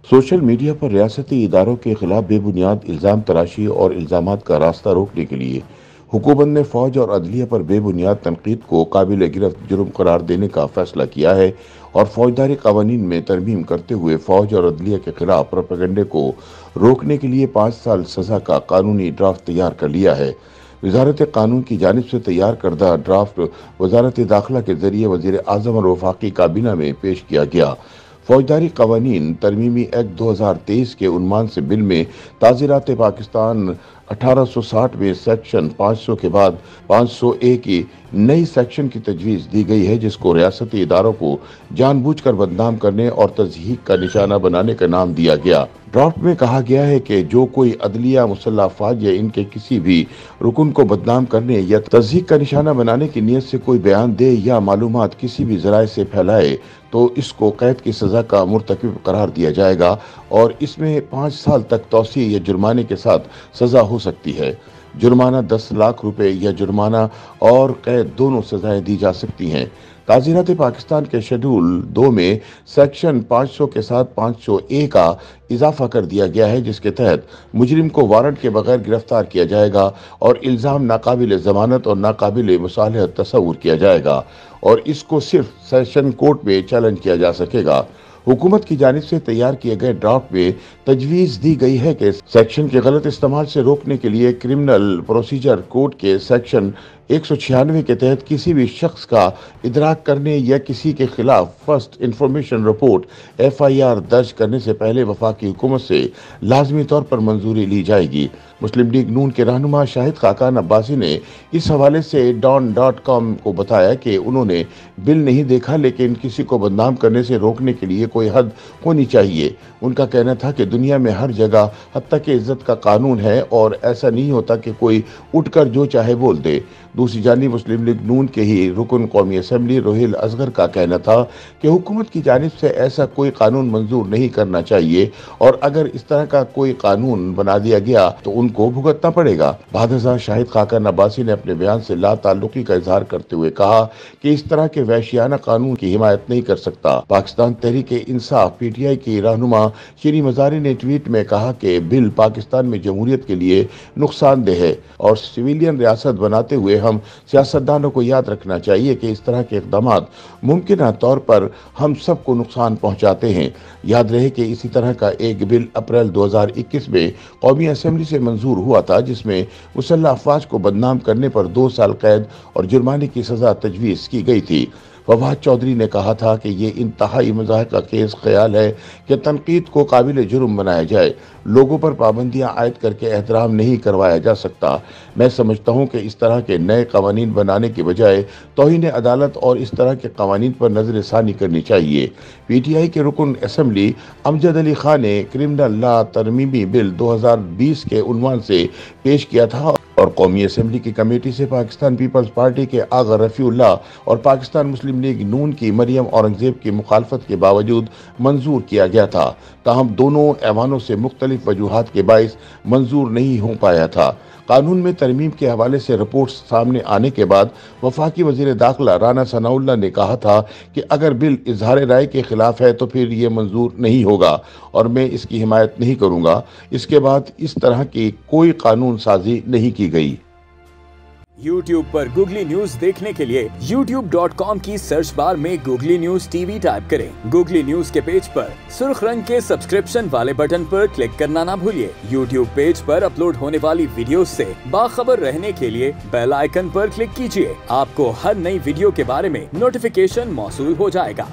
Social media पर रियासती इदारों के खिलाफ बेबुनियाद इल्ज़ाम तराशी और इल्ज़ामात का रास्ता रोकने के लिए हुकूमत ने फ़ौज और अदलिया पर बेबुनियाद तनकीद को काबिल गिरफ्त जुर्म करार देने का फैसला किया है और फौजदारी कवानीन में तरमीम करते हुए फ़ौज और अदलिया के खिलाफ प्रोपेगेंडे को रोकने के लिए 5 साल सज़ा का कानूनी ड्राफ्ट तैयार कर लिया है। वजारत कानून की जानिब से तैयार करदा ड्राफ्ट वजारत दाखिला के जरिए वज़ीर आज़म और वफाकी काबीना में पेश किया गया। फौजदारी कवानीन तरमीमी एक्ट 2023 के उन्मान से बिल में ताज़ीरात पाकिस्तान 1860 में सेक्शन 500 के बाद 500A की नई सेक्शन की तजवीज़ दी गई है, जिसको रियासती इदारों को जानबूझकर बदनाम करने और तज़हीक का निशाना बनाने का नाम दिया गया। ड्राफ्ट में कहा गया है कि जो कोई अदलिया, मुसल्लह अफवाज या इनके किसी भी रुकन को बदनाम करने या तज़हीक का निशाना बनाने की नीयत से कोई बयान दे या मालूमात किसी भी ज़राए से फैलाए तो इसको कैद की सज़ा का मुर्तकिब करार दिया जाएगा और इसमें 5 साल तक तौसीह या जुर्माने के साथ सज़ा हो सकती है। जुर्माना 10 लाख रुपए या जुर्माना और कैद दोनों सजाएं दी जा सकती हैं। ताज़ीरात पाकिस्तान के शेड्यूल 2 में सेक्शन 500 के साथ 500A का इजाफा कर दिया गया है, जिसके तहत मुजरिम को वारंट के बगैर गिरफ्तार किया जाएगा और इल्ज़ाम नाकाबिल ज़मानत और नाकाबिल मुसालहत तस्वुर किया जाएगा और इसको सिर्फ सेशन कोर्ट में चैलेंज किया जा सकेगा। हुकूमत की जानिब से तैयार किए गए ड्राफ्ट में तजवीज़ दी गई है कि सेक्शन के गलत इस्तेमाल से रोकने के लिए क्रिमिनल प्रोसीजर कोड के सेक्शन 196 के तहत किसी भी शख्स का इदराक करने या किसी के खिलाफ फर्स्ट इंफॉर्मेशन रिपोर्ट FIR दर्ज करने से पहले वफाकी हुकूमत से लाजमी तौर पर मंजूरी ली जाएगी। मुस्लिम लीग नून के रहनुमा शाहिद खाकान अब्बासी ने इस हवाले से don.com को बताया कि उन्होंने बिल नहीं देखा, लेकिन किसी को बदनाम करने से रोकने के लिए कोई हद होनी चाहिए। उनका कहना था कि दुनिया में हर जगह हत्ता के इज्जत का कानून है और ऐसा नहीं होता कि कोई उठकर जो चाहे बोल दे। दूसरी जानिब मुस्लिम लीग नून के ही रुकन कौमी असम्बली रोहिल असगर का कहना था कि हुकूमत की जानिब से ऐसा कोई कानून मंजूर नहीं करना चाहिए और अगर इस तरह का कोई कानून बना दिया गया तो उनको भुगतना पड़ेगा। बहादुर शाहिद खाकान अब्बासी ने अपने बयान से ला ताल्लुकी का इजहार करते हुए कहा कि इस तरह के वहशियाना कानून की हिमायत नहीं कर सकता। पाकिस्तान तहरीक इंसाफ PTI की रहनुमा शीरी मजारी ने ट्वीट में कहा कि बिल पाकिस्तान में जमहूरियत के लिए नुकसानदेह है और सिविलियन रियासत बनाते हुए हम सियासतदानों को याद रखना चाहिए कि इस तरह के इक़दामात मुमकिन तौर पर हम सबको नुकसान पहुंचाते हैं। याद रहे कि इसी तरह का एक बिल अप्रैल 2021 में कौमी असम्बली से मंजूर हुआ था, जिसमें मुसल्लह अफवाज को बदनाम करने पर 2 साल कैद और जुर्माने की सजा तजवीज़ की गई थी। फवाद चौधरी ने कहा था कि ये इंतहाई मज़ाक़ का केस ख्याल है कि तनकीद को काबिल जुर्म बनाया जाए। लोगों पर पाबंदियां आयद करके एहतराम नहीं करवाया जा सकता। मैं समझता हूं कि इस तरह के नए कवानीन बनाने के बजाय तौहीन अदालत और इस तरह के कवानीन पर नजर सानी करनी चाहिए। PTI के रुकन असम्बली अमजद अली खान ने क्रिमिनल लॉ तरमीमी बिल 2020 के उन्वान से पेश किया था और कौमी असम्बली की कमेटी से पाकिस्तान पीपल्स पार्टी के आगा रफ़ीउल्लाह और पाकिस्तान मुस्लिम लीग नून की मरियम औरंगजेब की मुखालफत के बावजूद मंजूर किया गया था। ताहम दोनों ऐवानों से मुख्तलिफ वजूहात के बाइस मंजूर नहीं हो पाया था। कानून में तरमीम के हवाले से रिपोर्ट सामने आने के बाद वफाकी वज़ीर दाखिला राना सनाउल्लाह ने कहा था कि अगर बिल इजहार राय के खिलाफ है तो फिर ये मंजूर नहीं होगा और मैं इसकी हिमायत नहीं करूँगा। इसके बाद इस तरह की कोई कानून साजी नहीं की गई। YouTube पर गूगली न्यूज देखने के लिए youtube.com की सर्च बार में गूगली न्यूज TV टाइप करें। गूगली न्यूज के पेज पर सुर्ख रंग के सब्सक्रिप्शन वाले बटन पर क्लिक करना ना भूलिए। YouTube पेज पर अपलोड होने वाली वीडियोस से बाखबर रहने के लिए बेल आइकन पर क्लिक कीजिए। आपको हर नई वीडियो के बारे में नोटिफिकेशन मौसूल हो जाएगा।